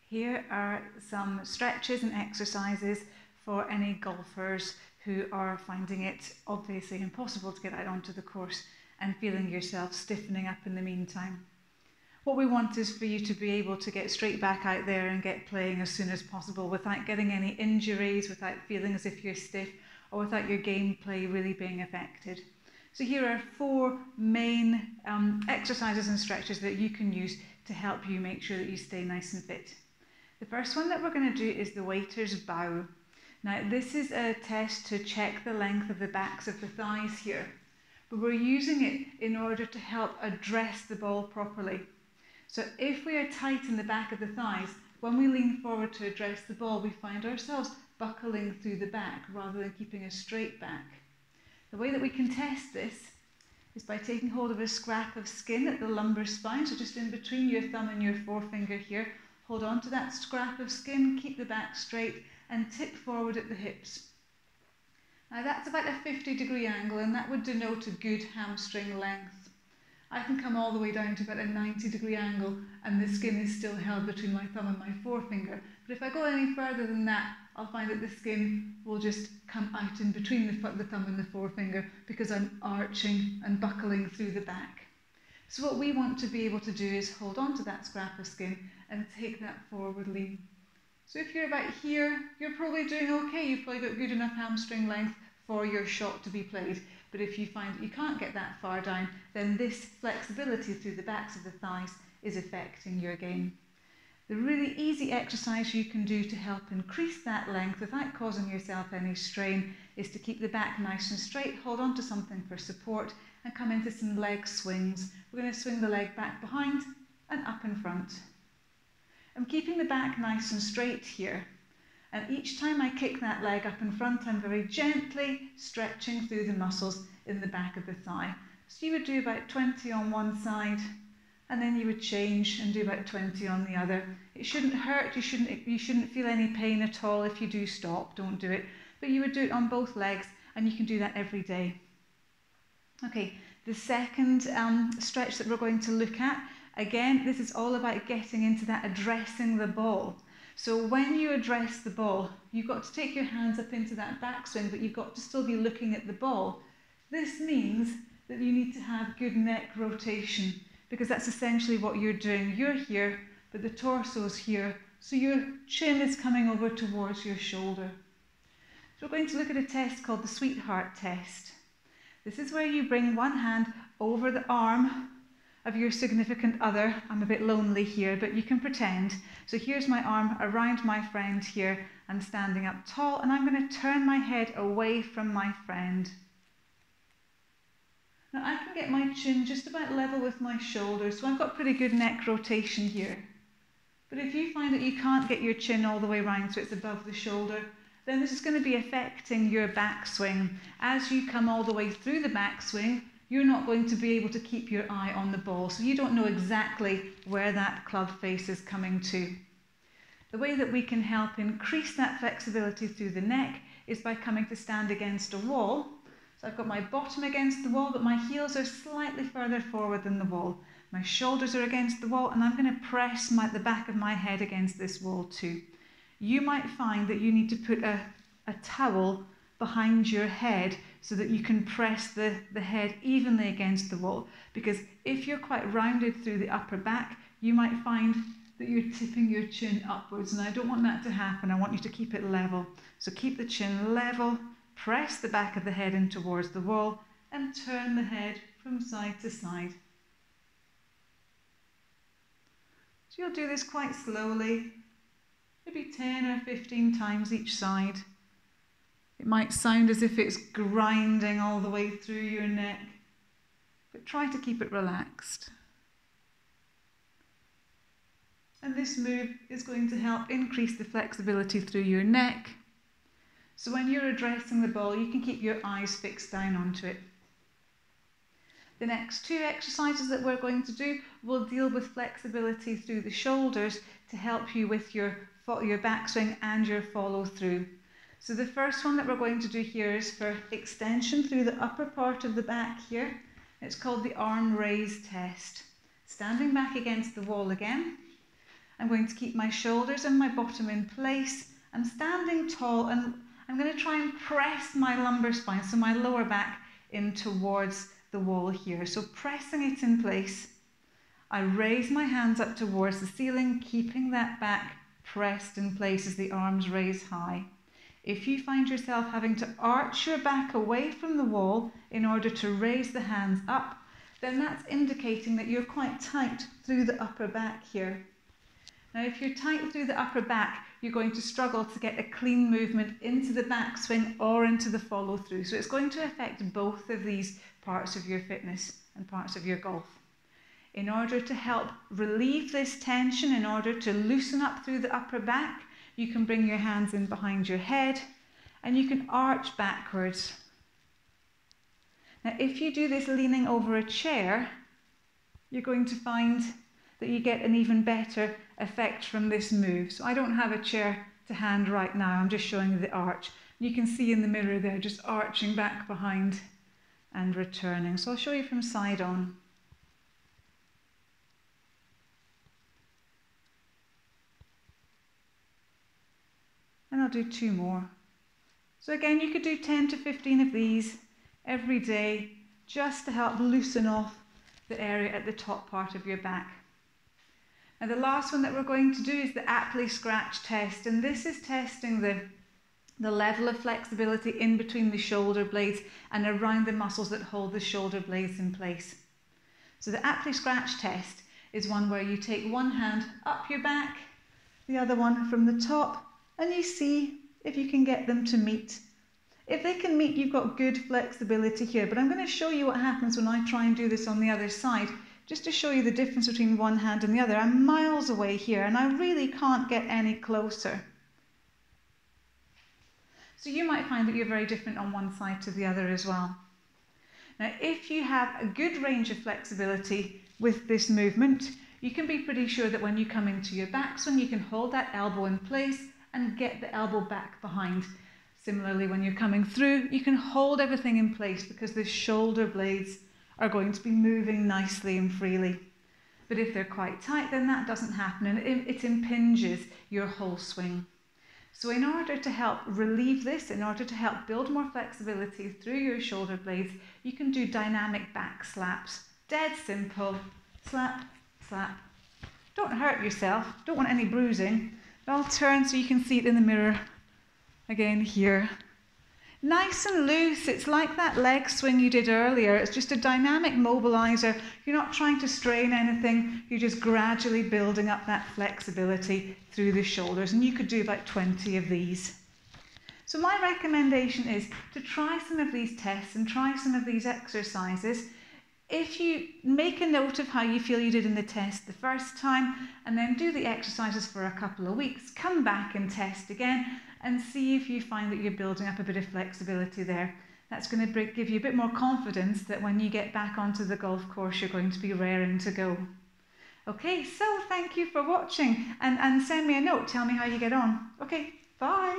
Here are some stretches and exercises for any golfers who are finding it obviously impossible to get out onto the course and feeling yourself stiffening up in the meantime. What we want is for you to be able to get straight back out there and get playing as soon as possible without getting any injuries, without feeling as if you're stiff, or without your gameplay really being affected. So here are 4 main exercises and stretches that you can use to help you make sure that you stay nice and fit. The first one that we're going to do is the waiter's bow. Now this is a test to check the length of the backs of the thighs here, but we're using it in order to help address the ball properly. So if we are tight in the back of the thighs, when we lean forward to address the ball, we find ourselves buckling through the back rather than keeping a straight back. The way that we can test this is by taking hold of a scrap of skin at the lumbar spine, so just in between your thumb and your forefinger here. Hold on to that scrap of skin, keep the back straight and tip forward at the hips. Now that's about a 50-degree angle, and that would denote a good hamstring length. I can come all the way down to about a 90-degree angle and the skin is still held between my thumb and my forefinger. But if I go any further than that, I'll find that the skin will just come out in between the thumb and the forefinger because I'm arching and buckling through the back. So what we want to be able to do is hold on to that scrap of skin and take that forward lean. So if you're about here, you're probably doing okay. You've probably got good enough hamstring length for your shot to be played. But if you find that you can't get that far down, then this flexibility through the backs of the thighs is affecting your game. The really easy exercise you can do to help increase that length without causing yourself any strain is to keep the back nice and straight, hold on to something for support and come into some leg swings. We're going to swing the leg back behind and up in front. I'm keeping the back nice and straight here. And each time I kick that leg up in front, I'm very gently stretching through the muscles in the back of the thigh. So you would do about 20 on one side, and then you would change and do about 20 on the other. It shouldn't hurt, you shouldn't feel any pain at all. If you do stop, don't do it. But you would do it on both legs, and you can do that every day. Okay, the second stretch that we're going to look at, again, this is all about getting into that addressing the ball. So when you address the ball, you've got to take your hands up into that backswing, but you've got to still be looking at the ball. This means that you need to have good neck rotation, because that's essentially what you're doing. You're here, but the torso's here, so your chin is coming over towards your shoulder. So we're going to look at a test called the sweetheart test. This is where you bring one hand over the arm of your significant other. I'm a bit lonely here, but you can pretend. So here's my arm around my friend here. I'm standing up tall, and I'm going to turn my head away from my friend. Now I can get my chin just about level with my shoulders, so I've got pretty good neck rotation here. But if you find that you can't get your chin all the way round so it's above the shoulder, then this is going to be affecting your backswing. As you come all the way through the backswing, you're not going to be able to keep your eye on the ball, so you don't know exactly where that club face is coming to. The way that we can help increase that flexibility through the neck is by coming to stand against a wall. So I've got my bottom against the wall, but my heels are slightly further forward than the wall. My shoulders are against the wall, and I'm going to press the back of my head against this wall too. You might find that you need to put a towel behind your head so that you can press the head evenly against the wall, because if you're quite rounded through the upper back, you might find that you're tipping your chin upwards, and I don't want that to happen. I want you to keep it level. So keep the chin level, press the back of the head in towards the wall, and turn the head from side to side. So you'll do this quite slowly, maybe 10 or 15 times each side. It might sound as if it's grinding all the way through your neck, but try to keep it relaxed. And this move is going to help increase the flexibility through your neck. So when you're addressing the ball, you can keep your eyes fixed down onto it. The next 2 exercises that we're going to do will deal with flexibility through the shoulders to help you with your backswing and your follow through. So the first one that we're going to do here is for extension through the upper part of the back here. It's called the arm raise test. Standing back against the wall again. I'm going to keep my shoulders and my bottom in place. I'm standing tall and I'm going to try and press my lumbar spine, so my lower back, in towards the wall here. So pressing it in place. I raise my hands up towards the ceiling, keeping that back pressed in place as the arms raise high. If you find yourself having to arch your back away from the wall in order to raise the hands up, then that's indicating that you're quite tight through the upper back here. Now, if you're tight through the upper back, you're going to struggle to get a clean movement into the backswing or into the follow through. So it's going to affect both of these parts of your fitness and parts of your golf. In order to help relieve this tension, in order to loosen up through the upper back, you can bring your hands in behind your head and you can arch backwards. Now, if you do this leaning over a chair, you're going to find that you get an even better effect from this move. So I don't have a chair to hand right now, I'm just showing you the arch. You can see in the mirror there, just arching back behind and returning. So I'll show you from side on. And I'll do 2 more. So again, you could do 10 to 15 of these every day, just to help loosen off the area at the top part of your back. Now the last one that we're going to do is the Apley scratch test, and this is testing the level of flexibility in between the shoulder blades and around the muscles that hold the shoulder blades in place. So the Apley scratch test is one where you take one hand up your back, the other one from the top, and you see if you can get them to meet. If they can meet, you've got good flexibility here, but I'm going to show you what happens when I try and do this on the other side, just to show you the difference between one hand and the other. I'm miles away here and I really can't get any closer. So you might find that you're very different on one side to the other as well. Now, if you have a good range of flexibility with this movement, you can be pretty sure that when you come into your backswing, you can hold that elbow in place and get the elbow back behind. Similarly, when you're coming through, you can hold everything in place because the shoulder blades are going to be moving nicely and freely. But if they're quite tight, then that doesn't happen and it impinges your whole swing. So in order to help relieve this, in order to help build more flexibility through your shoulder blades, you can do dynamic back slaps. Dead simple. Slap, slap. Don't hurt yourself, don't want any bruising. I'll turn so you can see it in the mirror again here. Nice and loose, it's like that leg swing you did earlier. It's just a dynamic mobilizer. You're not trying to strain anything, you're just gradually building up that flexibility through the shoulders, and you could do about 20 of these. So my recommendation is to try some of these tests and try some of these exercises. If you make a note of how you feel you did in the test the first time, and then do the exercises for a couple of weeks, come back and test again and see if you find that you're building up a bit of flexibility there. That's going to give you a bit more confidence that when you get back onto the golf course, you're going to be raring to go. Okay, so thank you for watching, and send me a note, tell me how you get on. Okay, bye.